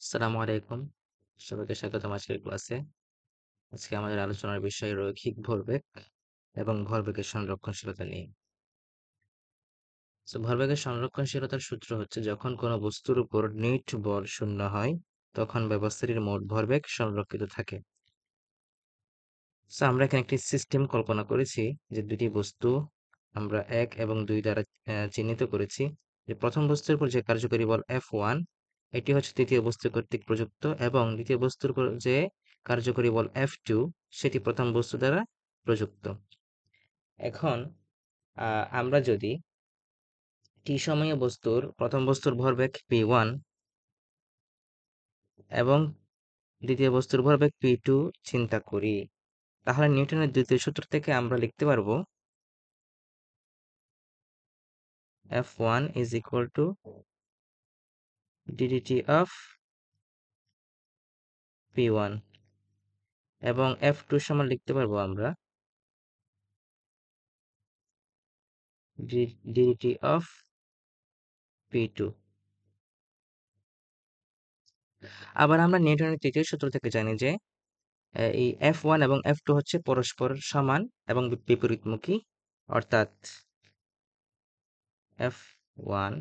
আসসালামু আলাইকুম। সবাইকে স্বাগতম আজকের ক্লাসে। আজকে আমাদের আলোচনার বিষয় রৈখিক ভরবেগ এবং ভরবেগের সংরক্ষণশীলতা নিয়ে। ভরবেগের সংরক্ষণশীলতার সূত্র হচ্ছে যখন কোনো বস্তুর উপর নেট বল শূন্য হয় তখন ব্যবস্থাটির মোট ভরবেগ সংরক্ষিত থাকে। আমরা এখানে একটি সিস্টেম কল্পনা করেছি যে দুটি বস্তু আমরা 1 এবং 2 দ্বারা চিহ্নিত করেছি। যে প্রথম বস্তুর উপর যে কার্যকরী বল F1 এটি হচ্ছে তৃতীয় বস্তু কর্তৃক প্রযুক্ত এবং দ্বিতীয় বস্তুর উপর যে কার্যকরী বল F2 সেটি প্রথম বস্তু দ্বারা প্রযুক্ত। এখন আমরা যদি t সময়ে প্রথম বস্তুর ভরবেগ P1 এবং দ্বিতীয় বস্তুর ভরবেগ P2 চিন্তা করি, তাহলে নিউটনের দ্বিতীয় সূত্র থেকে আমরা লিখতে পারবো F1 is equal to ddt of P1 এবং F2 সমান লিখতে পারবো আমরা ddt of P2। আবার আমরা নিউটনের তৃতীয় সূত্র থেকে জানি যে এই F1 এবং F2 হচ্ছে পরস্পর সমান এবং বিপরীতমুখী, অর্থাৎ F1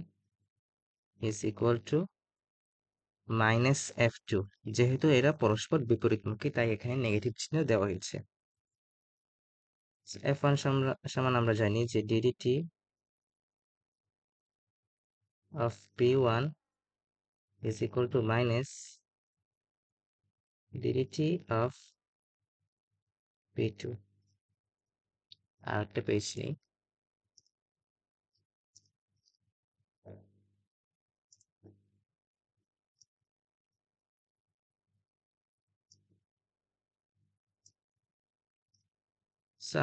is equal to minus F2। যেহেতু এরা পরস্পর বিপরীতমুখী তাই এখানে নেগেটিভ চিহ্ন দেওয়া হয়েছে। F1 সমান আমরা জানি যে ddt of P1 is equal to minus ddt of P2। আর একটা পেয়েছি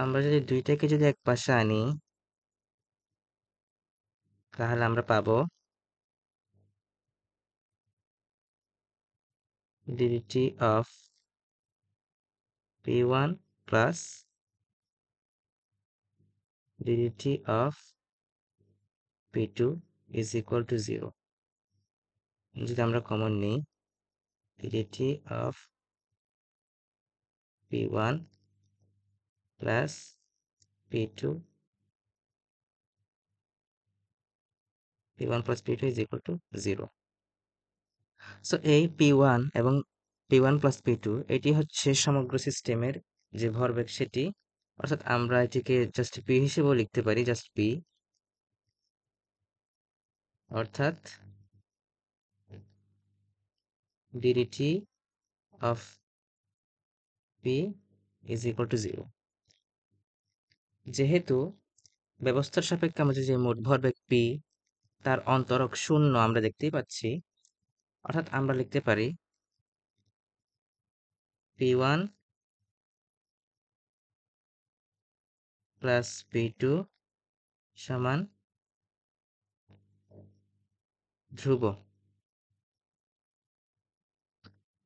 আমরা যদি দুইটাকে যদি এক পাশে আনি তাহলে আমরা পাবো ddt of P1 plus ddt of P2 is equal to 0। যদি আমরা কমন নিই ddt of P1 plus P2 is equal to 0। So এই P1 এবং P1 plus P2 এটি হচ্ছে সমগ্র সিস্টেমের যে ভরবেগ সেটি, অর্থাৎ আমরা এটিকে জাস্ট P হিসেবেও লিখতে পারি, জাস্ট P, অর্থাৎ ddt of P is equal to 0। যেহেতু ব্যবস্থার সাপেক্ষে আমাদের যে মোট ভরবেগ P তার অন্তরক শূন্য আমরা দেখতেই পাচ্ছি, অর্থাৎ আমরা লিখতে পারি P1 plus P2 সমান ধ্রুব,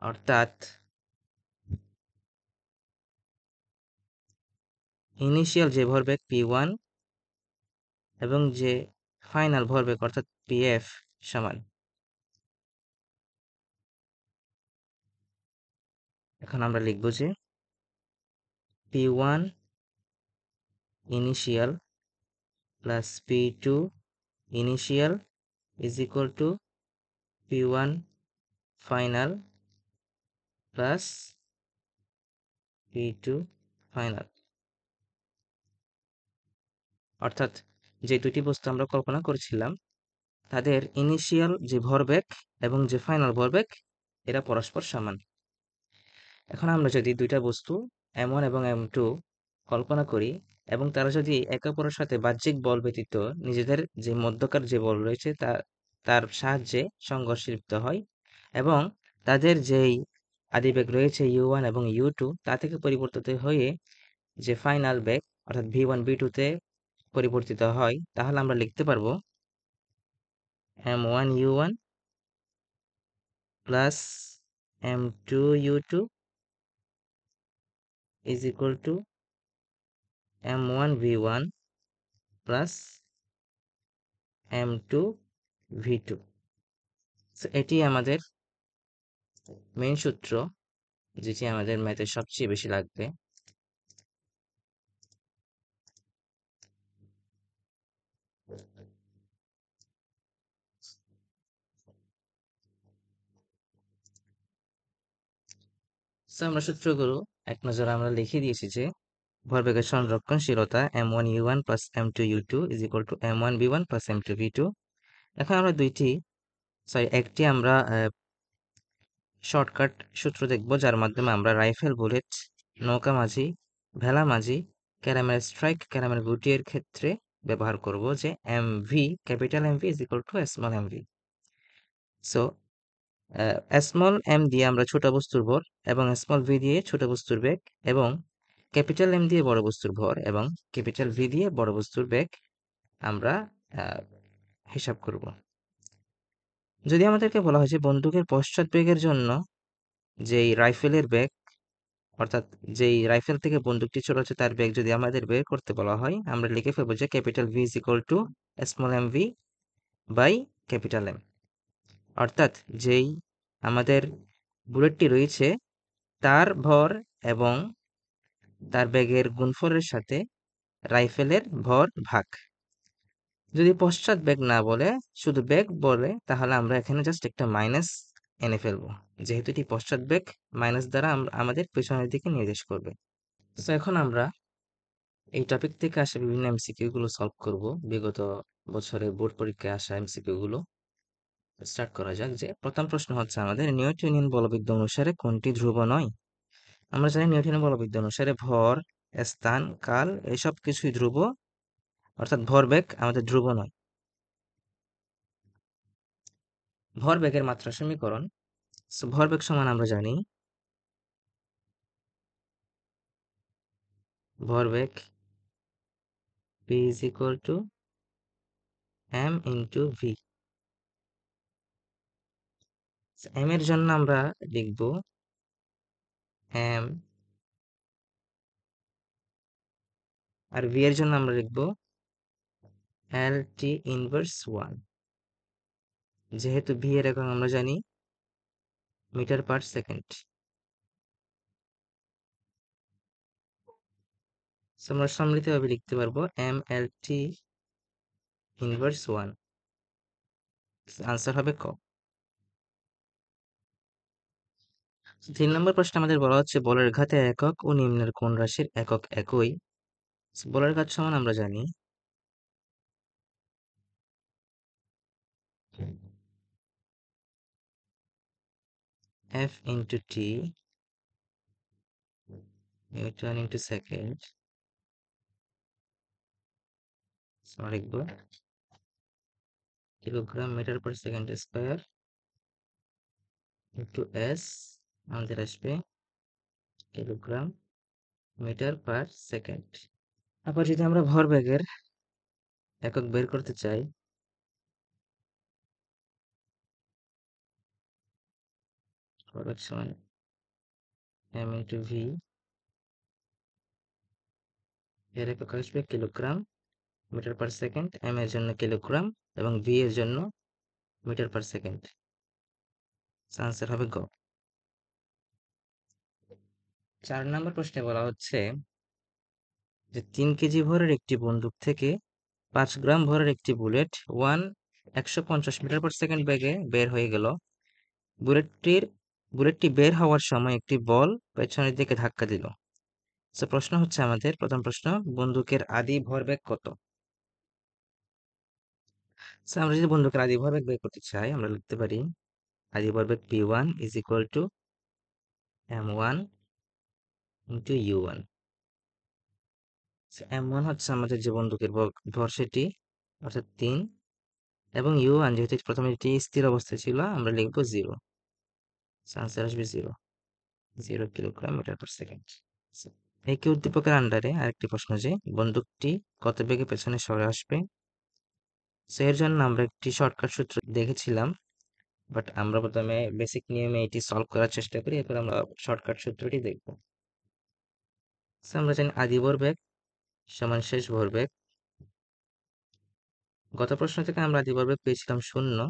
অর্থাৎ ইনিশিয়াল যে ভরবেগ P1 এবং যে ফাইনাল ভরবেগ অর্থাৎ PF সমান। এখন আমরা লিখব যে P1 initial plus P2 initial is equal to P1 final plus P2 final. অর্থাৎ যে দুটি বস্তু আমরা কল্পনা করেছিলাম তাদের ইনিশিয়াল যে ভরবেগ এবং যে ফাইনাল ভরবেগ এরা পরস্পর সমান। এখন আমরা যদি দুইটা বস্তু M1 এবং M2 কল্পনা করি এবং তারা যদি একে অপরের সাথে বাহ্যিক বল ব্যতীত নিজেদের যে মধ্যকার যে বল রয়েছে তার সাহায্যে সংঘর্ষে লিপ্ত হয় এবং তাদের যেই আদিবেগ রয়েছে U1 এবং U2 তা থেকে পরিবর্তিত হয়ে যে ফাইনাল বেগ অর্থাৎ V1 V2 তে পরিবর্তিত হয়, তাহলে আমরা লিখতে পারবো M1 U1 plus M2 U2 is equal to M1 V1 plus M2 V2। এটি আমাদের মেইন সূত্র, যেটি আমাদের ম্যাথে সবচেয়ে বেশি লাগবে। তো আমরা সূত্রগুলো এক নজরে আমরা লিখে দিয়েছি যে ভরবেগের সংরক্ষণশীলতা m1u1 plus m2u2 is equal two m1v1 plus m2v2। এখন আমরা একটি আমরা শর্টকাট সূত্র দেখব, যার মাধ্যমে আমরা রাইফেল বুলেট, নৌকা মাঝি, ভেলা মাঝি, ক্যারামেল স্ট্রাইক, ক্যারামেল গুটি এর ক্ষেত্রে ব্যবহার করব, যে MV, capital MV is equal to small MV. So small M দিয়ে আমরা ছোট বস্তুর ভর, এবং স্মল ভি দিয়ে ছোট বস্তুর বেগ, এবং ক্যাপিটাল এম দিয়ে বড় বস্তুর ভর, এবং ক্যাপিটাল ভি দিয়ে বড় বস্তুর বেগ আমরা হিসাব করব। যদি আমাদেরকে বলা হয় যে বন্দুকের পশ্চাৎ বেগের জন্য যেই রাইফেলের বেগ, অর্থাৎ যেই রাইফেল থেকে বন্দুকটি ছোড়াচ্ছে তার বেগ যদি আমাদের বের করতে বলা হয়, আমরা লিখে ফেলবো যে capital V is equal to small M V by capital M. অর্থাৎ যেই আমাদের বুলেটটি রয়েছে তার ভর এবং তার বেগের গুণফলের সাথে রাইফেলের ভর ভাগ। যদি পশ্চাৎ বেগ না বলে শুধু বেগ বলে, তাহলে আমরা এখানে জাস্ট একটা মাইনাস এনে ফেলবো, যেহেতু এটি পশ্চাৎ বেগ, মাইনাস দ্বারা আমাদের পেছনের দিকে নির্দেশ করবে। তো এখন আমরা এই টপিক থেকে আসা বিভিন্ন এমসিকিউ গুলো সলভ করব, বিগত বছরের বোর্ড পরীক্ষায় আসা এমসিকিউ গুলো। স্টার্ট করা যাক। যে প্রথম প্রশ্ন হচ্ছে আমাদের, নিউটনিয়ান বলবিদ্যা অনুসারে কোনটি ধ্রুব নয়? আমরা জানি নিউটনিয়ান বলবিদ্যা অনুসারে ভর, স্থান, কাল এসব কিছুই ধ্রুব, অর্থাৎ ভরবেগ আমাদের ধ্রুব নয়। ভরবেগের মাত্রা সমীকরণ, ভরবেগ সমান আমরা জানি ভরবেগ p is equal to m into v। m এর জন্য আমরা লিখব m, আর v এর জন্য আমরা লিখব lt ইনভার্স 1। যেহেতু v এর একক আমরা জানি মিটার পার সেকেন্ড, আমরা সম্মিলিতভাবে লিখতে পারবো mlt ইনভার্স 1। আনসার হবে ক। 3 নম্বর প্রশ্নে আমাদের বলা হচ্ছে বলের ঘাতের একক ও নিম্নের কোন রাশির একক একই? বলের ঘাত সমান আমরা জানি f into t Newton into second, আমরা লিখব kilogram metre per second square into S, আমাদের আসবে কিলোগ্রাম মিটার পার সেকেন্ড। আবার যদি আমরা ভরবেগের একক বের করতে চাই, ভরবেগ সমান m ইন্টু ভি, এর একক আসবে kilogram metre per second, M এর জন্য কিলোগ্রাম এবং ভি এর জন্য মিটার পার সেকেন্ড। আনসার হবে গ। 4 নম্বর প্রশ্নে বলা হচ্ছে যে 3 কেজি ভরের একটি বন্দুক থেকে 5 গ্রাম ভরের একটি বুলেট 150 মিটার পার সেকেন্ড বেগে বের হয়ে গেল। বুলেটটি বের হওয়ার সময় একটি বল পেছনের দিকে ধাক্কা দিল। তো প্রশ্ন হচ্ছে আমাদের, প্রথম প্রশ্ন, বন্দুকের আদি ভরবেগ কত? আমরা যদি বন্দুকের আদি ভরবেগ বের করতে চাই, আমরা লিখতে পারি আদি ভরবেগ p1 is equal two m1 into u1। m1 হচ্ছে আমাদের যে বন্দুকের ভর সেটি, অর্থাৎ 3, এবং u1 যেহেতু প্রথমে এটি স্থির অবস্থায় ছিল, আমরা লিখবো 0। আনসার আসবে 0 কিলোগ্রাম মিটার পার সেকেন্ড। একই উদ্দীপকের আন্ডারে আরেকটি প্রশ্ন, যে বন্দুকটি কত বেগে পেছনে সরে আসবে? এর জন্য আমরা একটি শর্টকাট সূত্র দেখেছিলাম, বাট আমরা প্রথমে বেসিক নিয়মে এটি সলভ করার চেষ্টা করি, এরপর আমরা শর্টকাট সূত্রটি দেখব। আমরা জানি আদি ভরবেগ সমান শেষ ভরবেগ। গত প্রশ্ন থেকে আমরা আদি ভরবেগ পেয়েছিলাম 0,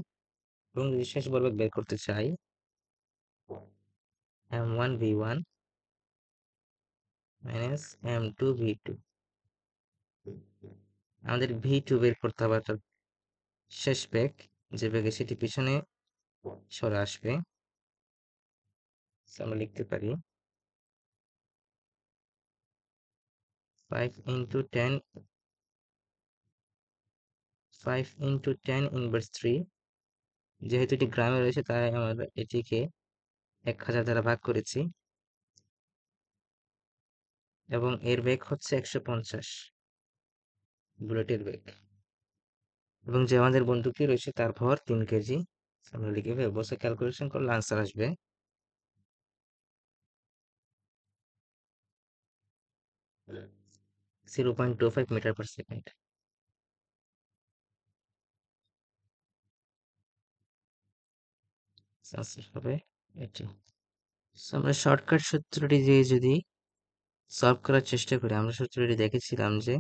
এবং যদি শেষ ভরবেগ বের করতে চাই, m1v1 মাইনাস m2v2। আমাদের v2 বের করতে হবে, অর্থাৎ শেষ বেগ যে বেগে সেটি পিছনে সরে আসবে। So, আমরা লিখতে পারি 5 into 10 ইনভার্স 3। যেহেতু এটি গ্রামে রয়েছে তাই আমরা এটিকে 1000 দ্বারা ভাগ করেছি এবং এর বেগ হচ্ছে 150, বুলেটের বেগ। এবং যে আমাদের বন্দুকটি রয়েছে তার ভর 3 কেজি। আমরা লিখে ফেলবো, ক্যালকুলেশন করলে আনসার আসবে 0.25 মিটার পার সেকেন্ড। আনসার হবে এটি। আমরা শর্টকাট সূত্রটি দিয়ে যদি সলভ করার চেষ্টা করি, আমরা সূত্রটি দেখেছিলাম যে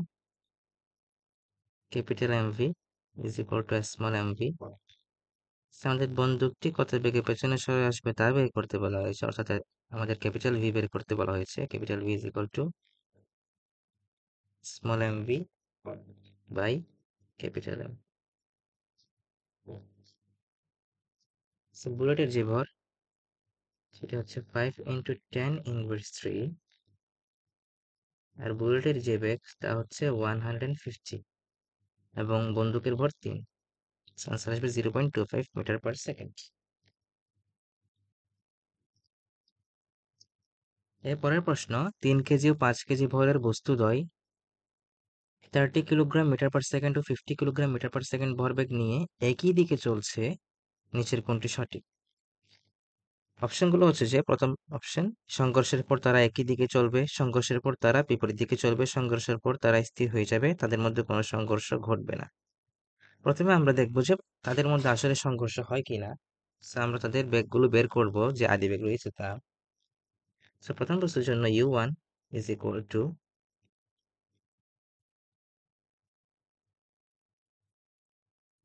capital MV is equal to small MV. আমাদের বন্দুকটি কত বেগে পেছনে সরে আসবে তা বের করতে বলা হয়েছে, অর্থাৎ আমাদের ক্যাপিটাল ভি বের করতে বলা হয়েছে। Capital V is equal to small MV by capital M. বুলেটের যে ভর সেটা হচ্ছে 5 into 10 inverse 3, আর বুলেটের যে বেগ তা হচ্ছে 150 এবং বন্দুকের ভর 3। আনসার আসবে 0.25 মিটার পার সেকেন্ড। এরপরের প্রশ্ন, 3 কেজি ও 5 কেজি ভরের বস্তুদ্বয় 30 কিলোগ্রাম মিটার পার সেকেন্ড ও 50 কিলোগ্রাম মিটার পার সেকেন্ড ভরবেগ নিয়ে একই দিকে চলছে, নিচের কোনটি সঠিক? অপশনগুলো হচ্ছে যে প্রথম অপশন, সংঘর্ষের পর তারা একই দিকে চলবে, সংঘর্ষের পর তারা বিপরীত দিকে চলবে, সংঘর্ষের পর তারা স্থির হয়ে যাবে, তাদের মধ্যে কোনো সংঘর্ষ ঘটবে না। প্রথমে আমরা দেখবো যে তাদের মধ্যে আসলে সংঘর্ষ হয় কিনা। আমরা তাদের বেগগুলো বের করব, যে আদি বেগ রয়েছে তা। প্রথম বস্তুর জন্য u1 ইজ ইকুয়াল টু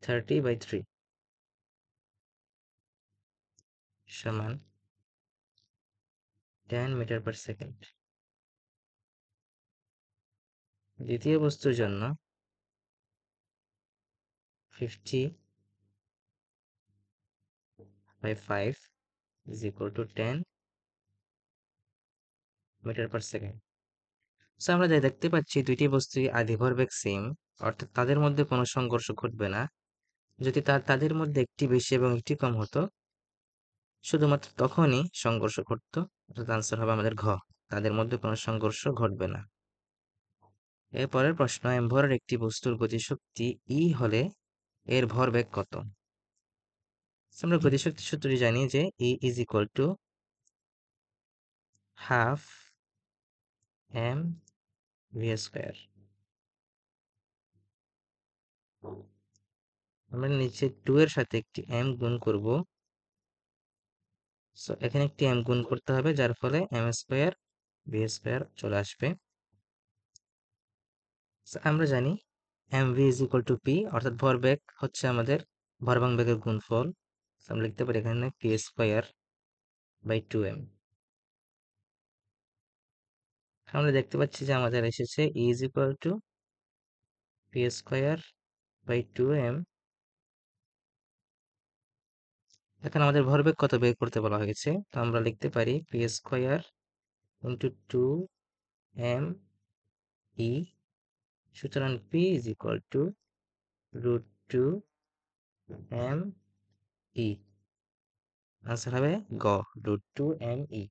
30/3 সমান 10 মিটার পার সেকেন্ড। দ্বিতীয় বস্তুর জন্য 50/5 is equal to 10 metre per second. আমরা যা দেখতে পাচ্ছি দুইটি বস্তুই আদি ভরবেগ সেম, অর্থাৎ তাদের মধ্যে কোনো সংঘর্ষ ঘটবে না। যদি তাদের মধ্যে একটি বেশি এবং একটি কম হতো, শুধুমাত্র তখনই সংঘর্ষ ঘটতো। অর্থাৎ আনসার হবে আমাদের ঘ, তাদের মধ্যে কোনো সংঘর্ষ ঘটবে না। এরপরের প্রশ্ন, এম ভরের একটি বস্তুর গতিশক্তি ই হলে এর ভরবেগ কত? আমরা গতিশক্তি সূত্রটি জানি যে E is equal to half M V square. আমরা নিচে 2 এর সাথে একটি এম গুণ করব। এখানে একটি এম গুণ করতে হবে, যার ফলে এম স্কোয়ার ভি স্কোয়ার চলে আসবে। আমরা জানি M V is equal to P, অর্থাৎ ভরবেগ হচ্ছে আমাদের ভরবাং বেগের গুণফল। আমরা লিখতে পারি এখানে পি স্কোয়ার বাই 2m। আমরা দেখতে পাচ্ছি যে আমাদের এসেছে E is equal to P square by 2m। এখানে আমাদের ভরবেগ কত বের করতে বলা হয়েছে, তো আমরা লিখতে পারি পি স্কোয়ার ইন্টু 2m ই। সুতরাং P is equal two √2m E. Answer হবে গ, √2m ই।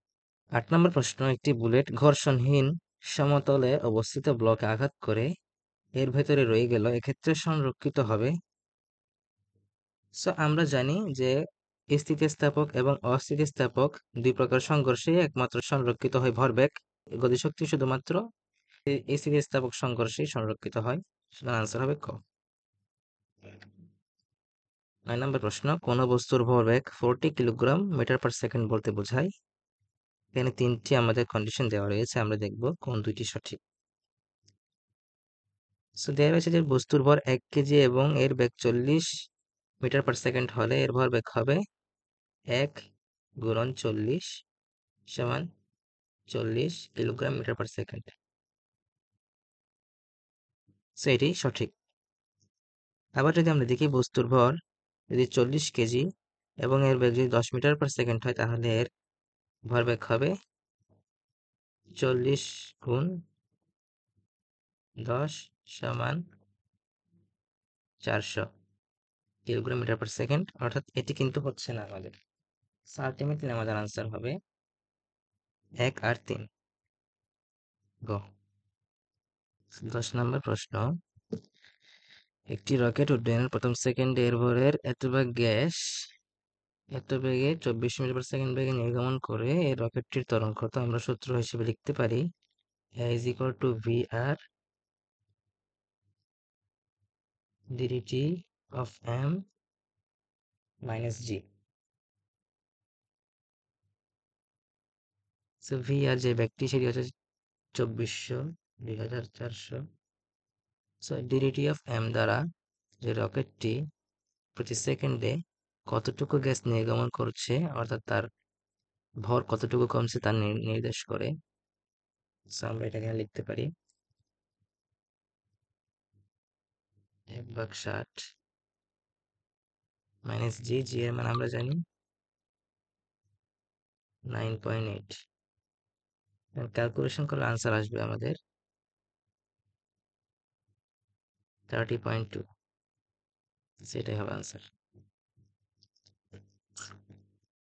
8 নম্বর প্রশ্ন, একটি বুলেট ঘর্ষণহীন সমতলে অবস্থিত ব্লকে আঘাত করে এর ভেতরে রয়ে গেল, এক্ষেত্রে সংরক্ষিত হবে। আমরা জানি যে স্থিতিস্থাপক এবং অস্থিতিস্থাপক দুই প্রকার সংঘর্ষে একমাত্র সংরক্ষিত হয় ভরবেগ। গতিশক্তি শুধুমাত্র স্থিতিস্থাপক সংঘর্ষেই সংরক্ষিত হয়। সুতরাং আনসার হবে ক। 9 নম্বর প্রশ্ন, কোন বস্তুর ভরবেগ 40 কিলোগ্রাম মিটার পার সেকেন্ড বলতে বোঝায়? এখানে 3টি আমাদের কন্ডিশন দেওয়া রয়েছে, আমরা দেখব কোন দুইটি সঠিক। দেওয়া রয়েছে যে বস্তুর ভর 1 কেজি এবং এর বেগ 40 মিটার পার সেকেন্ড হলে এর ভরবেগ হবে 1 গুণন 40 সমান 40 kilogram metre per second. So এটি সঠিক। আবার যদি আমরা দেখি বস্তুর ভর যদি 40 কেজি এবং এর বেগ যদি 10 মিটার পার সেকেন্ড হয়, তাহলে এর ভরবেগ হবে 40 গুণ 10 সমান 400 কিলোগ্রাম মিটার পার সেকেন্ড। অর্থাৎ এটি কিন্তু হচ্ছে না আমাদের। আলটিমেটলি আমাদের আনসার হবে 1 আর 3। গো 10 নম্বর প্রশ্ন, একটি রকেট উড্ডয়নের প্রথম সেকেন্ডে এর ভরের এত ভাগ গ্যাস এত বেগে 24 মিটার পার সেকেন্ড বেগে নির্গমন করে এই রকেটটির ত্বরণ কত আমরা সূত্র হিসেবে লিখতে পারি a is equal to vr ddt of m minus g. So vr যে ব্যক্তি সেটি হচ্ছে 2400 2400। সো ডিডিটি অফ m দ্বারা যে রকেটটি প্রতি সেকেন্ডে কতটুকু গ্যাস নির্গমন করছে, অর্থাৎ তার ভর কতটুকু কমছে তা নির্দেশ করে। সো আমরা এটা এখানে লিখতে পারি 1/60 মাইনাস জি। জি এর মান আমরা জানি 9.8। ক্যালকুলেশন করলে আনসার আসবে আমাদের 30.2। সেটাই হবে আনসার।